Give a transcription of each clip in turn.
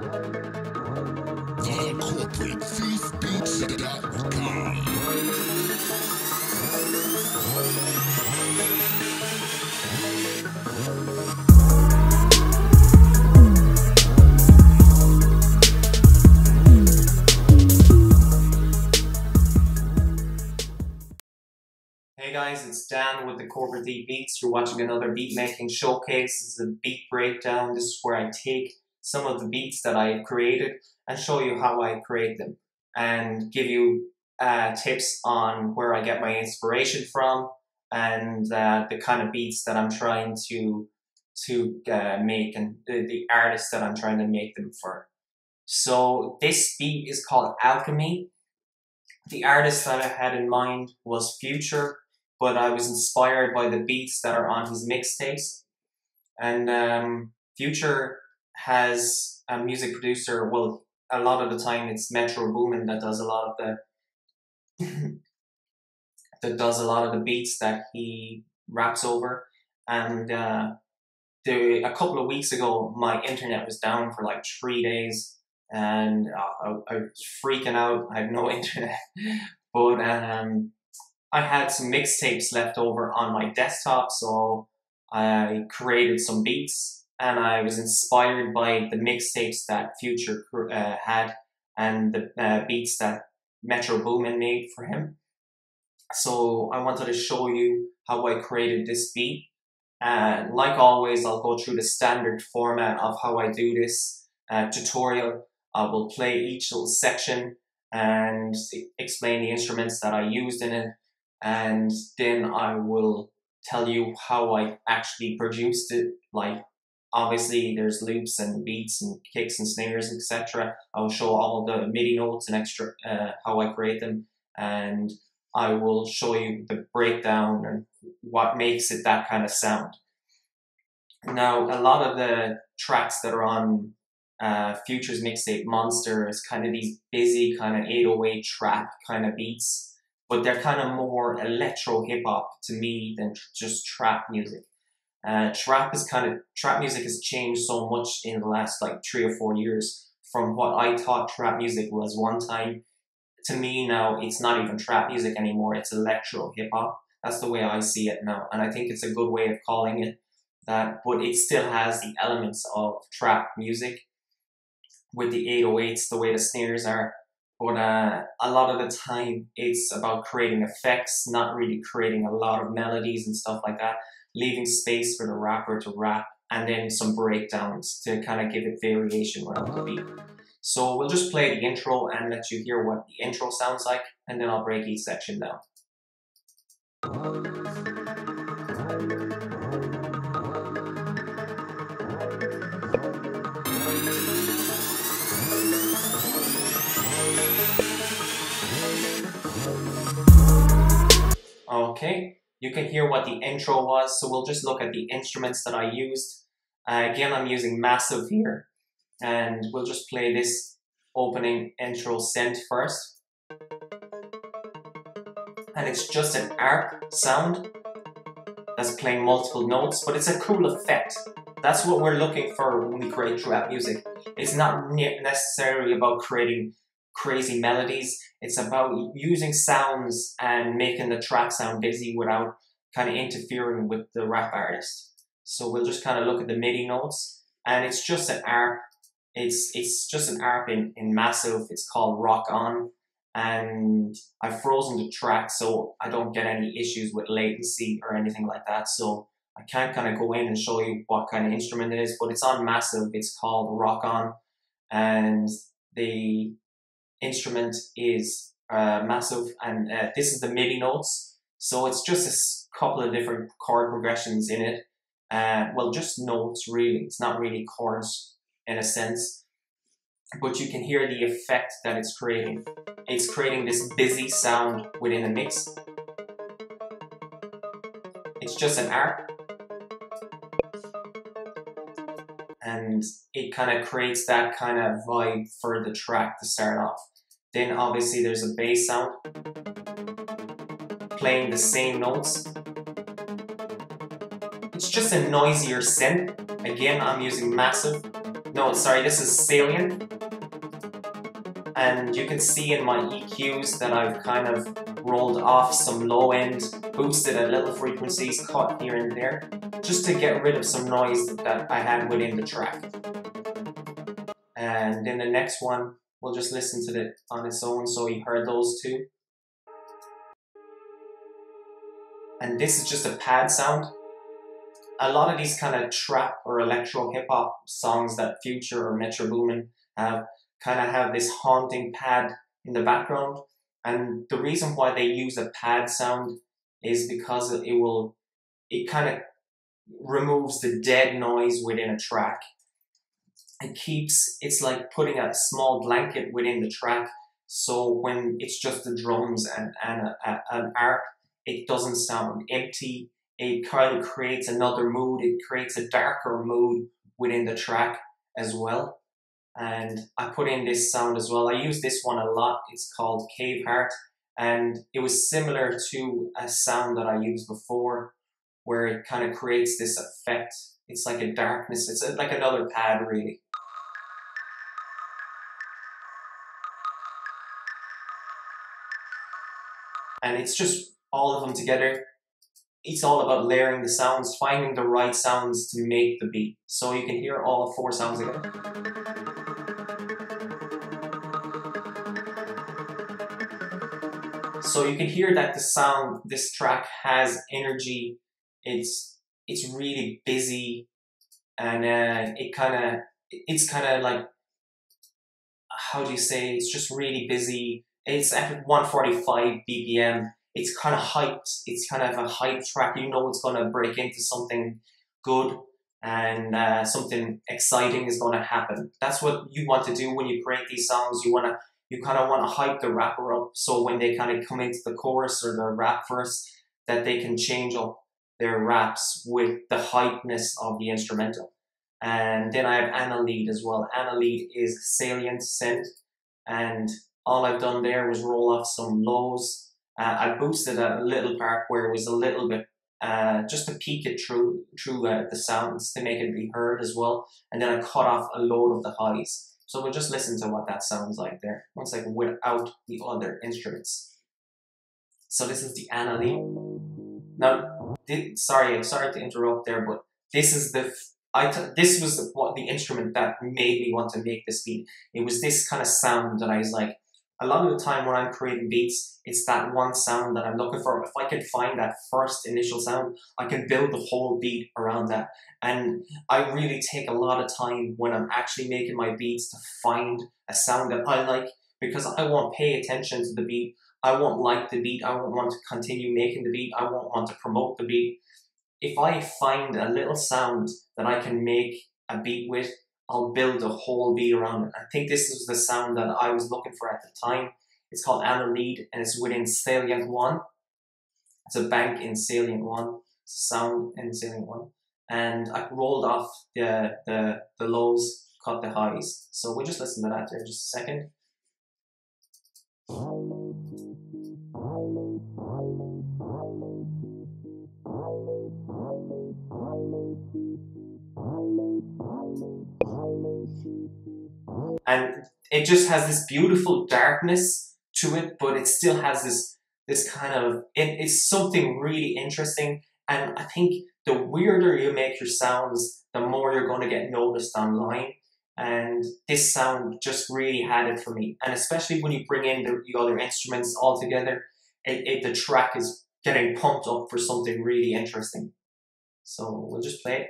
Hey guys, it's Dan with the Corporate Deep Beats. You're watching another beat making showcase. This is a beat breakdown. This is where I take some of the beats that I've created and show you how I create them and give you tips on where I get my inspiration from and the kind of beats that I'm trying to make and the artists that I'm trying to make them for. So this beat is called Alchemy. The artist that I had in mind was Future, but I was inspired by the beats that are on his mixtapes. And Future has a music producer, well, a lot of the time it's Metro Boomin that does a lot of the beats that he raps over. And a couple of weeks ago, my internet was down for like 3 days, and I was freaking out. I had no internet, but I had some mixtapes left over on my desktop, so I created some beats, and I was inspired by the mixtapes that Future had and the beats that Metro Boomin made for him. So I wanted to show you how I created this beat. And like always, I'll go through the standard format of how I do this tutorial. I will play each little section and explain the instruments that I used in it, and then I will tell you how I actually produced it. Like, obviously there's loops and beats and kicks and snares, etc. I will show all the MIDI notes and extra how I create them, and I will show you the breakdown and what makes it that kind of sound. Now, a lot of the tracks that are on Future's mixtape Monster is kind of these busy kind of 808 trap kind of beats, but they're kind of more electro hip hop to me than just trap music. Trap music has changed so much in the last like 3 or 4 years from what I thought trap music was one time. To me now, it's not even trap music anymore, it's electro hip hop. That's the way I see it now, and I think it's a good way of calling it that, but it still has the elements of trap music with the 808s, the way the snares are. But a lot of the time, it's about creating effects, not really creating a lot of melodies and stuff like that, leaving space for the rapper to rap, and then some breakdowns to kind of give it variation around the beat. So we'll just play the intro and let you hear what the intro sounds like, and then I'll break each section down. Okay, you can hear what the intro was, so we'll just look at the instruments that I used. Again, I'm using Massive here, and we'll just play this opening intro synth first. And it's just an arp sound that's playing multiple notes, but it's a cool effect. That's what we're looking for when we create trap music. It's not necessarily about creating crazy melodies. It's about using sounds and making the track sound busy without kind of interfering with the rap artist. So we'll just kind of look at the MIDI notes, and it's just an arp. It's just an arp in Massive. It's called Rock On, and I've frozen the track so I don't get any issues with latency or anything like that. So I can't kind of go in and show you what kind of instrument it is, but it's on Massive. It's called Rock On, and the instrument is Massive, and this is the MIDI notes. So it's just a couple of different chord progressions in it. Well, just notes really. It's not really chords in a sense, but you can hear the effect that it's creating. It's creating this busy sound within a mix. It's just an arp, and it kind of creates that kind of vibe for the track to start off. Then obviously there's a bass sound playing the same notes. It's just a noisier synth. Again, I'm using Massive. No, sorry, this is Sylenth. And you can see in my EQs that I've kind of rolled off some low end, boosted at little frequencies, cut here and there, just to get rid of some noise that I had within the track. And in the next one, we'll just listen to it on its own, so you heard those two. And this is just a pad sound. A lot of these kind of trap or electro hip hop songs that Future or Metro Boomin have kind of have this haunting pad in the background. And the reason why they use a pad sound is because it kind of removes the dead noise within a track. It's like putting a small blanket within the track, so when it's just the drums and an arp, it doesn't sound empty. It kind of creates another mood. It creates a darker mood within the track as well. And I put in this sound as well. I use this one a lot. It's called Cave Heart, and it was similar to a sound that I used before, where it kind of creates this effect. It's like a darkness. It's like another pad, really. And it's just all of them together. It's all about layering the sounds, finding the right sounds to make the beat. So you can hear all 4 sounds again. So you can hear that this track has energy. It's really busy, and it's kind of like, how do you say? It's just really busy. It's at 145 BPM. It's kind of hyped. It's kind of a hype track. You know it's going to break into something good, and something exciting is going to happen. That's what you want to do when you create these songs. You kind of want to hype the rapper up, so when they kind of come into the chorus or the rap verse, that they can change up their raps with the hypeness of the instrumental. And then I have Anna Lead as well. Anna Lead is Sylenth synth, and all I've done there was roll off some lows. I boosted a little part where it was a little bit, just to peek it through the sounds to make it be heard as well. And then I cut off a load of the highs. So we'll just listen to what that sounds like there. 1 second, without the other instruments. So this is the Anna Lead. Now, sorry to interrupt there, but this is this was what the instrument that made me want to make this beat. It was this kind of sound that I was like, a lot of the time when I'm creating beats, it's that one sound that I'm looking for. If I can find that first initial sound, I can build the whole beat around that. And I really take a lot of time when I'm actually making my beats to find a sound that I like, because I won't pay attention to the beat. I won't like the beat. I won't want to continue making the beat. I won't want to promote the beat. If I find a little sound that I can make a beat with, I'll build a whole beat around it. I think this is the sound that I was looking for at the time. It's called Anna Lead, and it's within Sylenth 1. It's a bank in Sylenth 1. It's a sound in Sylenth 1. And I rolled off the lows, cut the highs. So we'll just listen to that there in just a second. And it just has this beautiful darkness to it, but it still has this kind of, it's something really interesting. And I think the weirder you make your sounds, the more you're going to get noticed online. And this sound just really had it for me. And especially when you bring in the other instruments all together, the track is getting pumped up for something really interesting. So we'll just play it.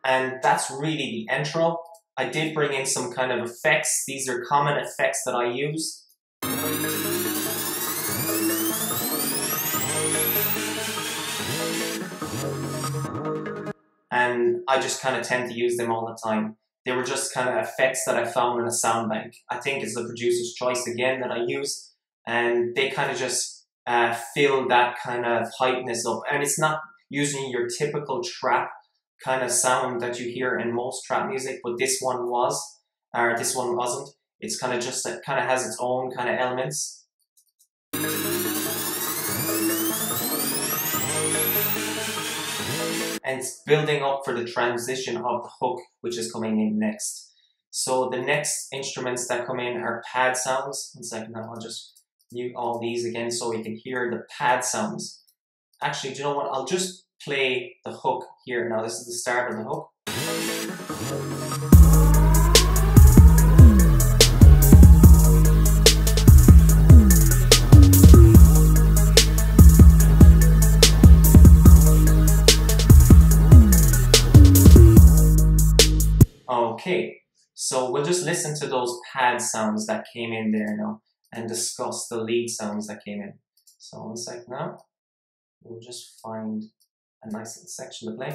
And that's really the intro. I did bring in some kind of effects. These are common effects that I use. And I just kind of tend to use them all the time. They were just kind of effects that I found in a sound bank. I think it's the producer's choice again that I use. And they kind of just fill that kind of hypeness up. And it's not using your typical trap kind of sound that you hear in most trap music, but this one was. or this one wasn't. It's kind of just, it kind of has its own kind of elements. And it's building up for the transition of the hook, which is coming in next. So the next instruments that come in are pad sounds. 1 second, now I'll just mute all these again so you can hear the pad sounds. Actually, do you know what? I'll just play the hook here. Now this is the start of the hook. Okay, so we'll just listen to those pad sounds that came in there now and discuss the lead sounds that came in. So 1 sec now. We'll just find a nice little section to play.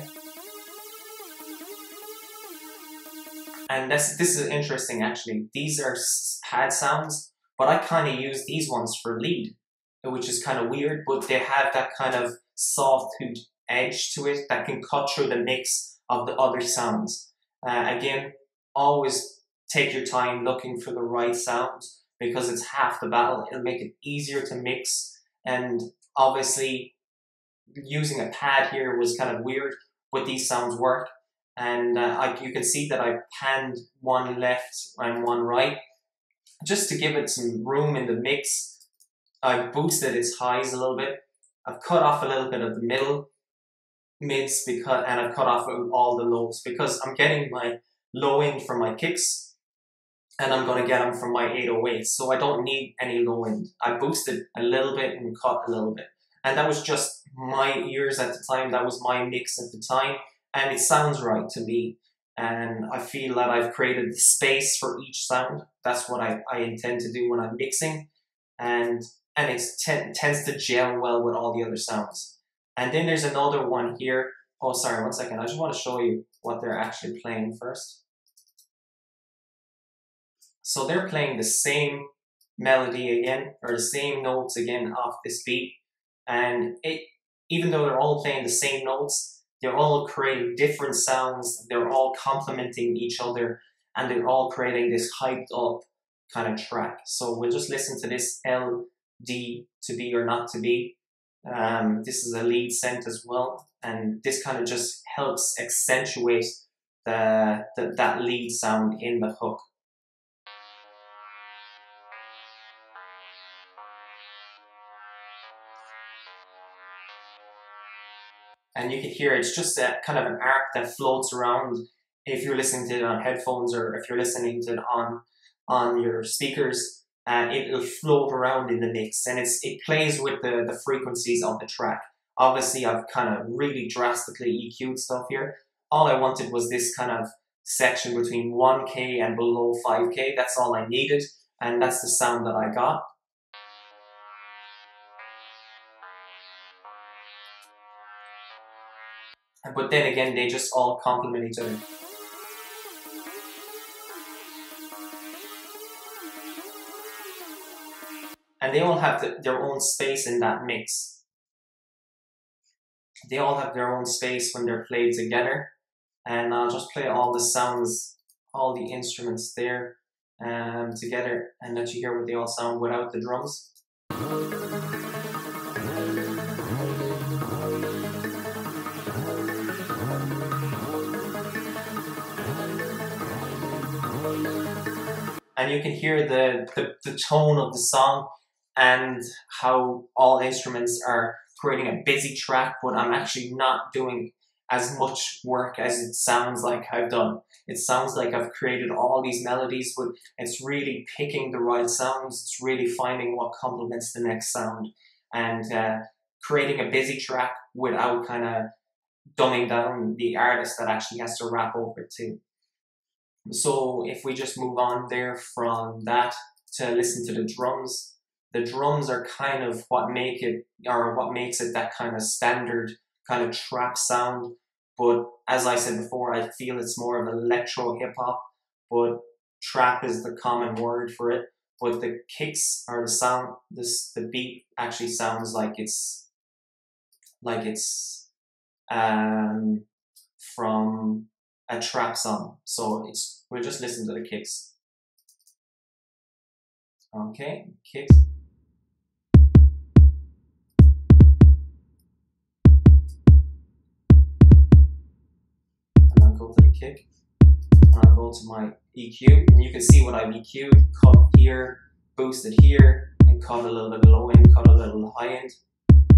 And this is interesting actually. These are pad sounds, but I kind of use these ones for lead, which is kind of weird, but they have that kind of soft edge to it that can cut through the mix of the other sounds. Again, always take your time looking for the right sound because it's half the battle. It'll make it easier to mix, and obviously using a pad here was kind of weird, but these sounds work. And you can see that I panned one left and one right just to give it some room in the mix. I boosted its highs a little bit. I've cut off a little bit of the mids and I've cut off all the lows because I'm getting my low end from my kicks and I'm going to get them from my 808s, so I don't need any low end. I boosted a little bit and cut a little bit, and that was just my ears at the time. That was my mix at the time, and it sounds right to me, and I feel that I've created the space for each sound. That's what I intend to do when I'm mixing, and it tends to gel well with all the other sounds. And then there's another one here. Oh, sorry, 1 second. I just want to show you what they're actually playing first. So they're playing the same melody again, or the same notes again off this beat. And even though they're all playing the same notes, they're all creating different sounds. They're all complementing each other, and they're all creating this hyped up kind of track. So we'll just listen to this L, D, to be or not to be. This is a lead scent as well, and this kind of just helps accentuate that lead sound in the hook. And you can hear it's just a kind of an arc that floats around if you're listening to it on headphones or if you're listening to it on your speakers. It'll float around in the mix, and it plays with the frequencies of the track. Obviously, I've kind of really drastically EQ'd stuff here. All I wanted was this kind of section between 1K and below 5K. That's all I needed, and that's the sound that I got. But then again, they just all complement each other. And they all have their own space in that mix. They all have their own space when they're played together. And I'll just play all the sounds, all the instruments there together, and let you hear what they all sound without the drums. And you can hear the tone of the song and how all instruments are creating a busy track, but I'm actually not doing as much work as it sounds like I've done. It sounds like I've created all these melodies, but it's really picking the right sounds. It's really finding what complements the next sound and creating a busy track without kind of dumbing down the artist that actually has to rap over it too. So if we just move on there from that to listen to the drums are kind of what makes it that kind of standard kind of trap sound. But as I said before, I feel it's more of electro hip hop, but trap is the common word for it. But the kicks or the sound, the beat actually sounds like it's from a trap song. So we'll just listen to the kicks. Okay, kicks. And I'll go to the kick. And I'll go to my EQ, and you can see what I've EQ'd, cut here, boosted here, and cut a little bit low end, cut a little high end.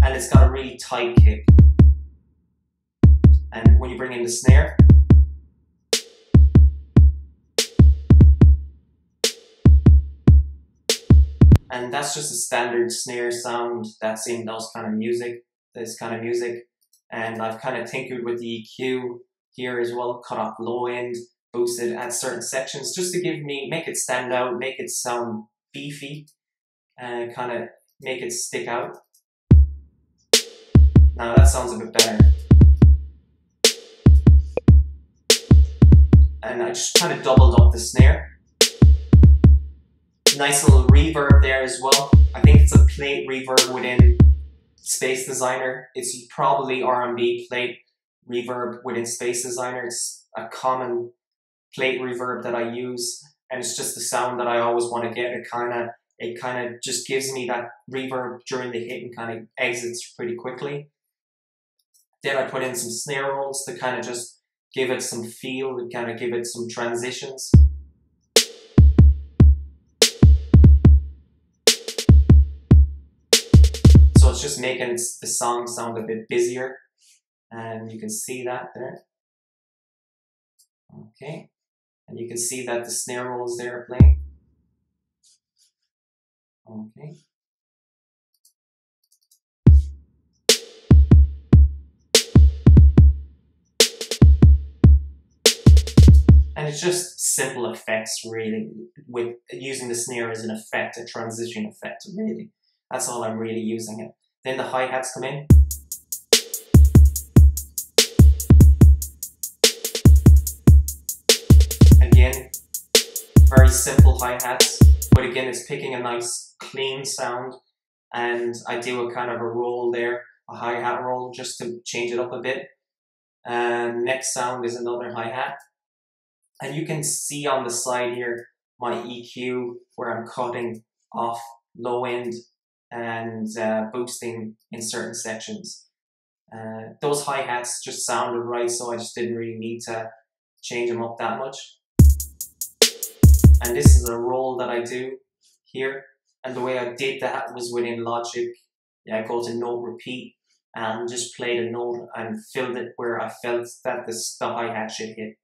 And it's got a really tight kick. And when you bring in the snare, and that's just a standard snare sound that's in this kind of music. And I've kind of tinkered with the EQ here as well, cut off low end, boosted at certain sections, just to make it stand out, make it sound beefy, and kind of make it stick out. Now that sounds a bit better. And I just kind of doubled up the snare. Nice little reverb there as well. I think it's a plate reverb within Space Designer. It's probably R&B plate reverb within Space Designer. It's a common plate reverb that I use, and it's just the sound that I always want to get. It kind of just gives me that reverb during the hit and kind of exits pretty quickly. Then I put in some snare rolls to kind of just give it some feel, to kind of give it some transitions. So it's just making the song sound a bit busier, and you can see that there. Okay, and you can see that the snare rolls there are playing. Okay. And it's just simple effects, really, with using the snare as an effect, a transition effect, really. That's all I'm really using it. Then the hi-hats come in. Again, very simple hi-hats, but again, it's picking a nice, clean sound, and I do a kind of a roll there, a hi-hat roll, just to change it up a bit. And next sound is another hi-hat. And you can see on the side here my EQ where I'm cutting off low end and boosting in certain sections. Those hi-hats just sounded right, so I just didn't really need to change them up that much. And this is a roll that I do here. And the way I did that was within Logic. I go to note repeat and just played a note and filled it where I felt that the hi-hat should hit.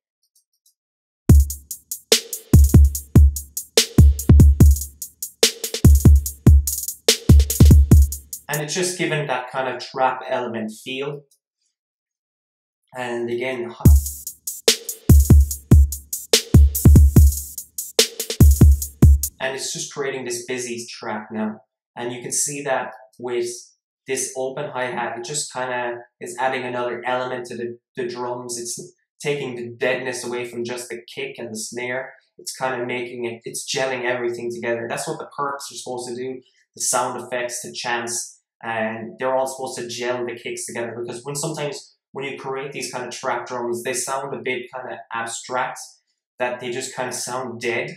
And it's just given that kind of trap element feel. And again, and it's just creating this busy track now. And you can see that with this open hi-hat, it just kind of is adding another element to the drums. It's taking the deadness away from just the kick and the snare. It's kind of making it, it's gelling everything together. That's what the perks are supposed to do. The sound effects, the chants, and they're all supposed to gel the kicks together, because sometimes when you create these kind of trap drums, they sound a bit kind of abstract, that they just kind of sound dead.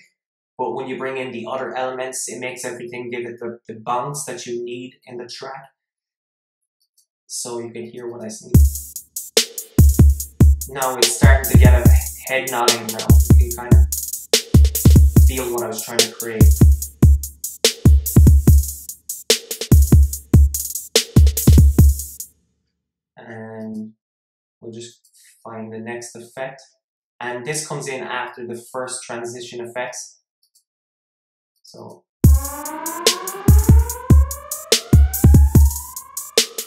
But when you bring in the other elements, it makes everything give it the bounce that you need in the track. So you can hear what I say. Now it's starting to get a head nodding now. You can kind of feel what I was trying to create. And we'll just find the next effect. And this comes in after the first transition effects. So,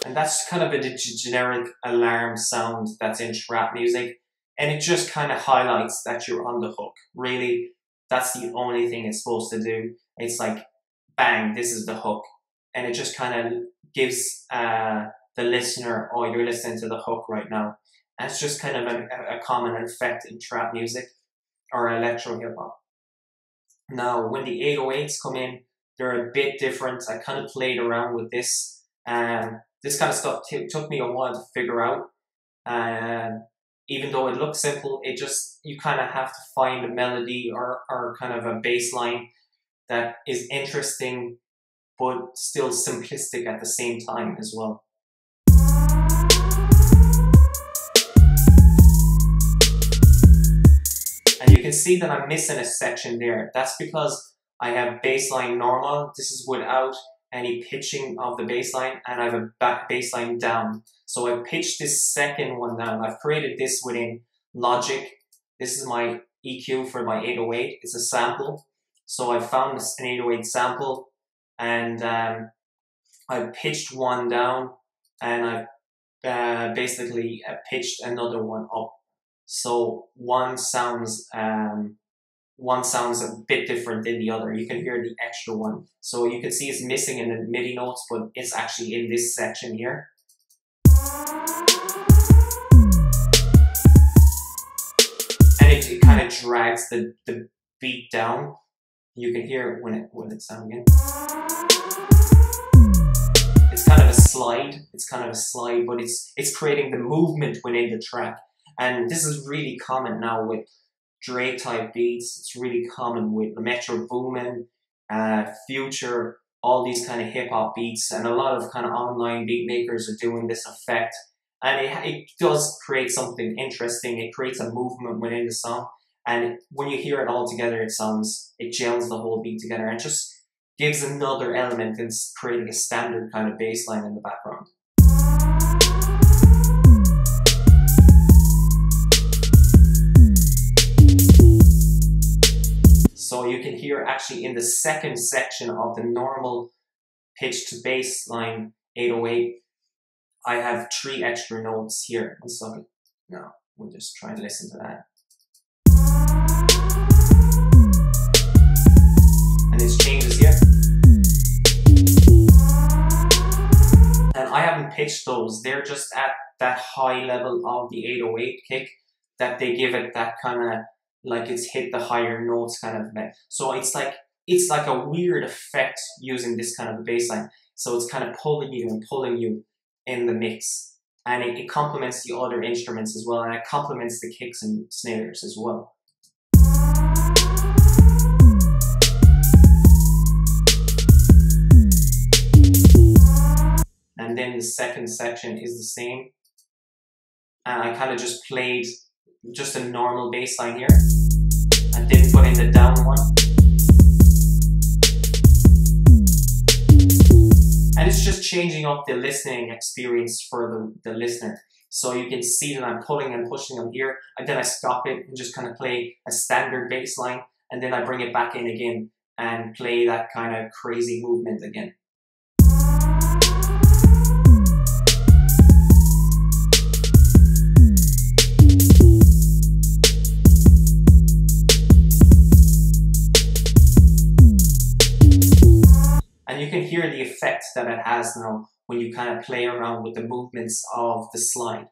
and that's kind of a generic alarm sound that's in trap music. And it just kind of highlights that you're on the hook. Really, that's the only thing it's supposed to do. It's like, bang, this is the hook. And it just kind of gives the listener, oh, you're listening to the hook right now. And it's just kind of a common effect in trap music or electro hip hop. Now, when the 808s come in, they're a bit different. I kind of played around with this. This kind of stuff took me a while to figure out. even though it looks simple, you kind of have to find a melody or kind of a bass line that is interesting, but still simplistic at the same time as well. And you can see that I'm missing a section there. That's because I have bassline normal. This is without any pitching of the bassline, and I have a bassline down. So I pitched this second one down. I've created this within Logic. This is my EQ for my 808. It's a sample. So I found an 808 sample, and I pitched one down, and I basically pitched another one up. So one sounds a bit different than the other. You can hear the extra one. So you can see it's missing in the MIDI notes, but it's actually in this section here. And it kind of drags the beat down. You can hear it when it's sounding in. It's kind of a slide. But it's creating the movement within the track. And this is really common now with Drake type beats. It's really common with Metro Boomin, Future, all these kind of hip hop beats, and a lot of kind of online beat makers are doing this effect. And it does create something interesting. It creates a movement within the song. And when you hear it all together, it gels the whole beat together and just gives another element in creating a standard kind of bass line in the background. So you can hear actually in the second section of the normal pitched bass line 808, I have 3 extra notes here. So now we'll just try and listen to that. And it changes here. And I haven't pitched those. They're just at that high level of the 808 kick that they give it that kind of like it's hit the higher notes kind of effect. So it's like a weird effect using this kind of bass line. So it's kind of pulling you and pulling you in the mix. And it complements the other instruments as well, and it complements the kicks and snares as well. And then the second section is the same. And I kind of just played just a normal bass line here. I didn't put in the down one. And it's just changing up the listening experience for the listener. So you can see that I'm pulling and pushing on here, and then I stop it and just kind of play a standard bass line, and then I bring it back in again and play that kind of crazy movement again. And you can hear the effect that it has now when you kind of play around with the movements of the slide.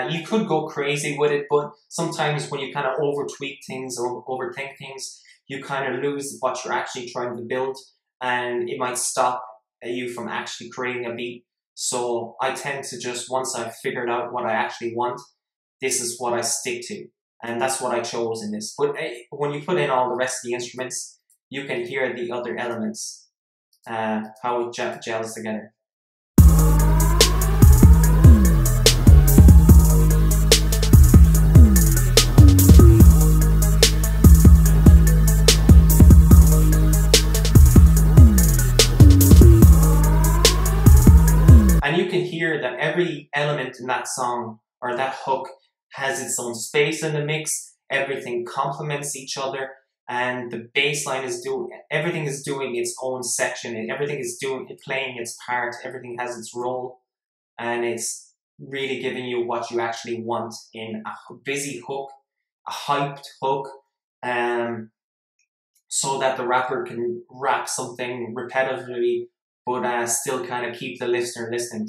You could go crazy with it, but sometimes when you kind of over-tweak things or overthink things, you kind of lose what you're actually trying to build, and it might stop you from actually creating a beat. So I tend to just, once I've figured out what I actually want, this is what I stick to. And that's what I chose in this. But when you put in all the rest of the instruments, you can hear the other elements. How it gels together. And you can hear that every element in that song or that hook has its own space in the mix. Everything complements each other. And the bass line everything is doing its own section. Everything is playing its part. Everything has its role. And it's really giving you what you actually want in a busy hook, a hyped hook, so that the rapper can rap something repetitively, but still kind of keep the listener listening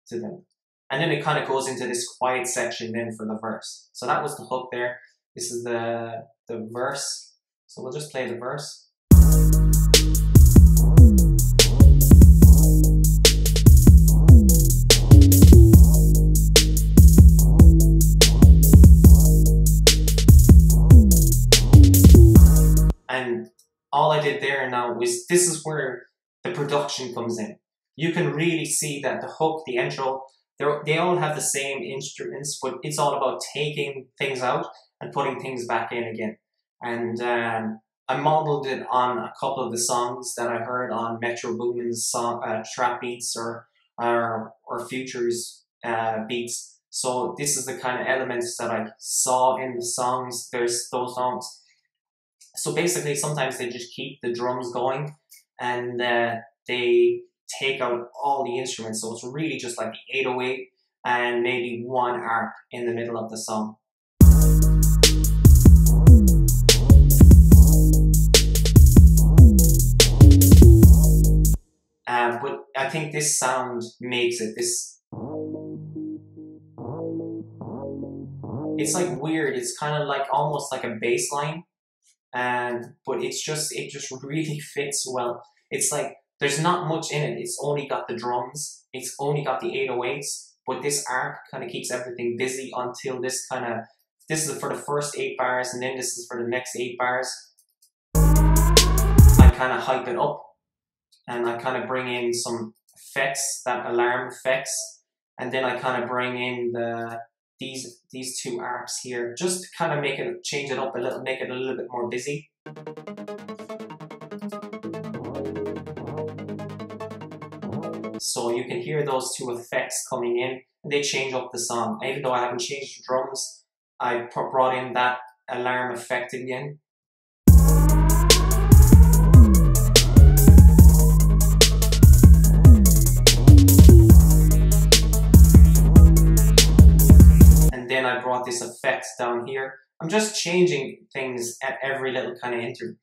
to them. And then it kind of goes into this quiet section then for the verse. So that was the hook there. This is the verse. So we'll just play the verse. all I did there now was, this is where the production comes in. You can really see that the hook, the intro, they all have the same instruments, but it's all about taking things out and putting things back in again. And I modeled it on a couple of the songs that I heard on Metro Boomin's song, trap beats or Future's beats. So this is the kind of elements that I saw in the songs. There's those songs. So basically, sometimes they just keep the drums going, and they take out all the instruments. So it's really just like the 808 and maybe one arp in the middle of the song. But I think this sound makes it. It's like weird. It's kind of like almost like a bass line, but it just really fits well. It's like there's not much in it. It's only got the drums. It's only got the 808s. But this arc kind of keeps everything busy until this is for the first 8 bars, and then this is for the next 8 bars. I kind of hype it up, and I kind of bring in some effects, that alarm effects, and then I kind of bring in these 2 arcs here, just to kind of change it up a little, make it a little bit more busy. So you can hear those 2 effects coming in, and they change up the song. Even though I haven't changed the drums, I brought in that alarm effect again. And then I brought this effect down here. I'm just changing things at every little kind of interval.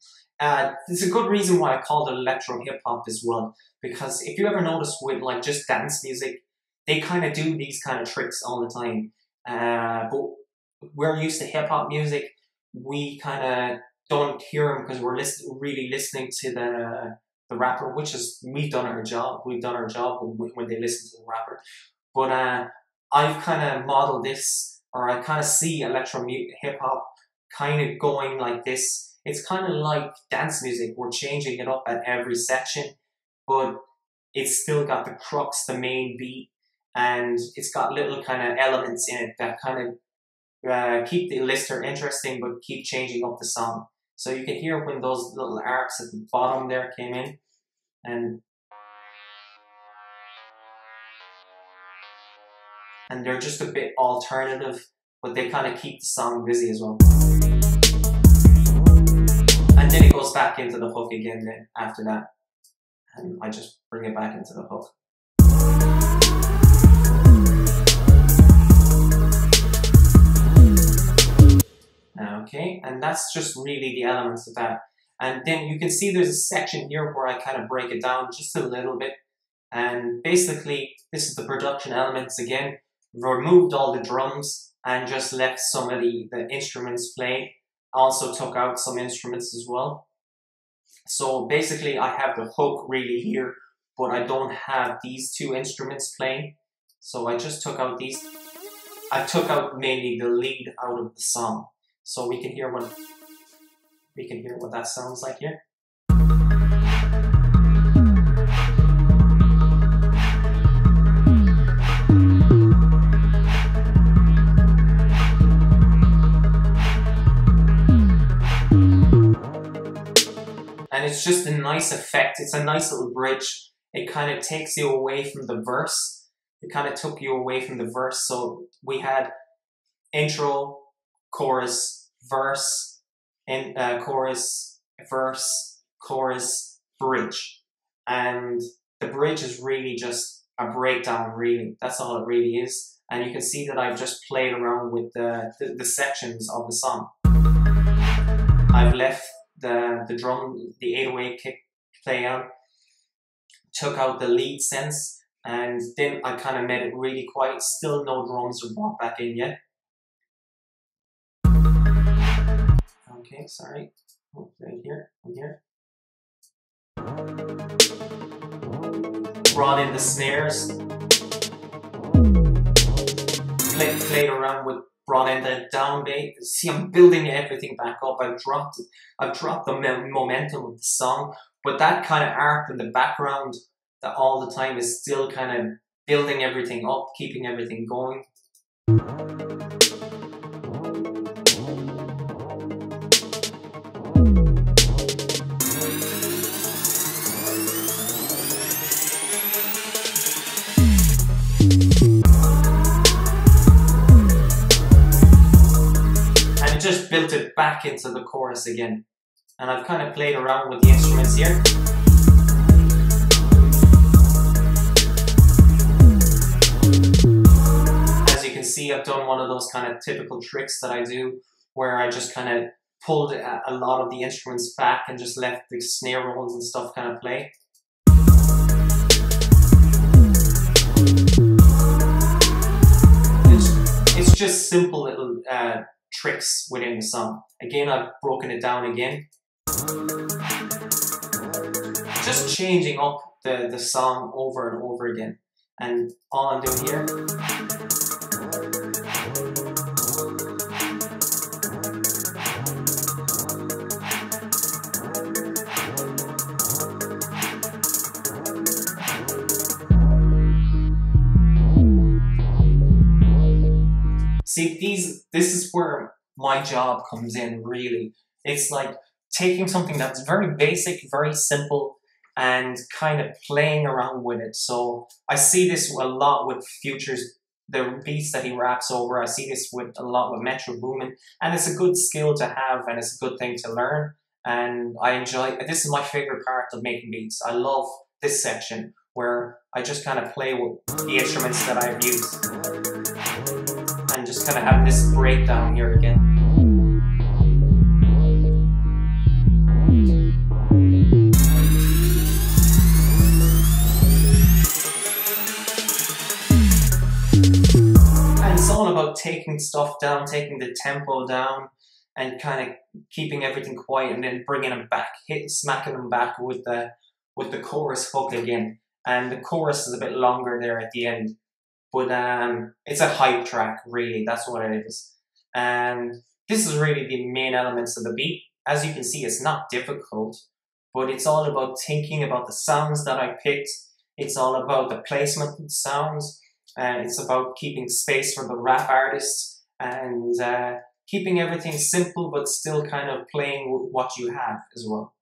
There's a good reason why I called it electro hip hop as well, because if you ever notice with like just dance music, they kind of do these kind of tricks all the time. But we're used to hip hop music. We kind of don't hear them because we're really listening to the rapper, which is, we've done our job. We've done our job when they listen to the rapper. But I've kind of modeled this, or I kind of see electro hip hop kind of going like this. It's kind of like dance music. We're changing it up at every section, but it's still got the crux, the main beat, and it's got little kind of elements in it that kind of keep the listener interesting, but keep changing up the song. So you can hear when those little arcs at the bottom there came in, and they're just a bit alternative, but they kind of keep the song busy as well. And then it goes back into the hook again then after that. And I just bring it back into the hook. Okay, and that's just really the elements of that. And then you can see there's a section here where I kind of break it down just a little bit. And basically, this is the production elements again. Removed all the drums and just left some of the instruments playing. Also took out some instruments as well. So basically I have the hook really here, but I don't have these 2 instruments playing. So I just took out these. I took out mainly the lead out of the song. So we can hear what that sounds like here. And it's just a nice effect. It's a nice little bridge. It kind of takes you away from the verse. It kind of took you away from the verse. So we had intro, chorus, verse, chorus, verse, chorus, bridge. And the bridge is really just a breakdown, really. That's all it really is. And you can see that I've just played around with the sections of the song. I've left the drum, the 808 kick play out, took out the lead sense, and then I kind of made it really quiet. Still no drums are brought back in yet. Okay, sorry. Right here, from here. Brought in the snares. Played around with brought in the down beat. See, I'm building everything back up. I've dropped the momentum of the song, but that kind of arc in the background that all the time is still kind of building everything up, keeping everything going. Just built it back into the chorus again, and I've kind of played around with the instruments here. As you can see, I've done one of those kind of typical tricks that I do, where I just kind of pulled a lot of the instruments back and just left the snare rolls and stuff kind of play. It's just simple little tricks within the song. Again, I've broken it down again. Just changing up the song over and over again. And all I'm doing here, see, this is where my job comes in, really. It's like taking something that's very basic, very simple, and kind of playing around with it. So I see this a lot with Future's, the beats that he raps over. I see this a lot with Metro Boomin, and it's a good skill to have, and it's a good thing to learn. And I enjoy, this is my favorite part of making beats. I love this section where I just kind of play with the instruments that I've used. And just kind of have this breakdown here again. And it's all about taking stuff down, taking the tempo down, and kind of keeping everything quiet, and then bringing them back, smacking them back with the chorus hook again. And the chorus is a bit longer there at the end. But it's a hype track, really. That's what it is. And this is really the main elements of the beat. As you can see, it's not difficult, but it's all about thinking about the sounds that I picked. It's all about the placement of the sounds. It's about keeping space for the rap artists, and keeping everything simple, but still kind of playing with what you have as well.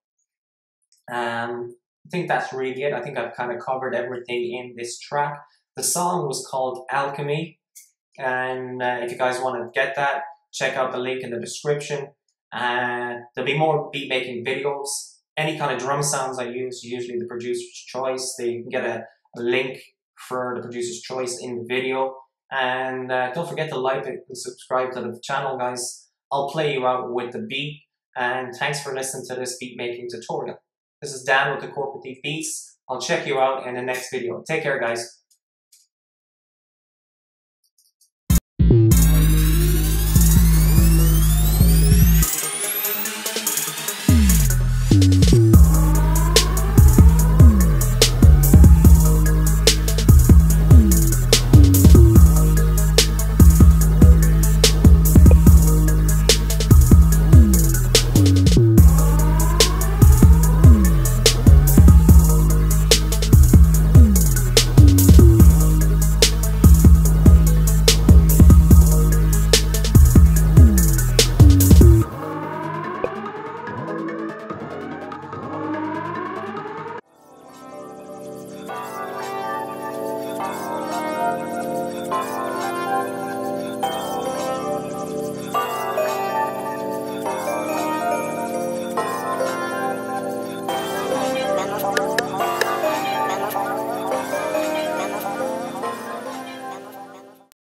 I think that's really it. I think I've kind of covered everything in this track. The song was called Alchemy, and if you guys want to get that, check out the link in the description. There'll be more beat making videos. Any kind of drum sounds I use, usually the producer's choice. You can get a link for the producer's choice in the video. And don't forget to like it and subscribe to the channel, guys. I'll play you out with the beat. And thanks for listening to this beat making tutorial. This is Dan with the Corporate Thief Beats. I'll check you out in the next video. Take care, guys.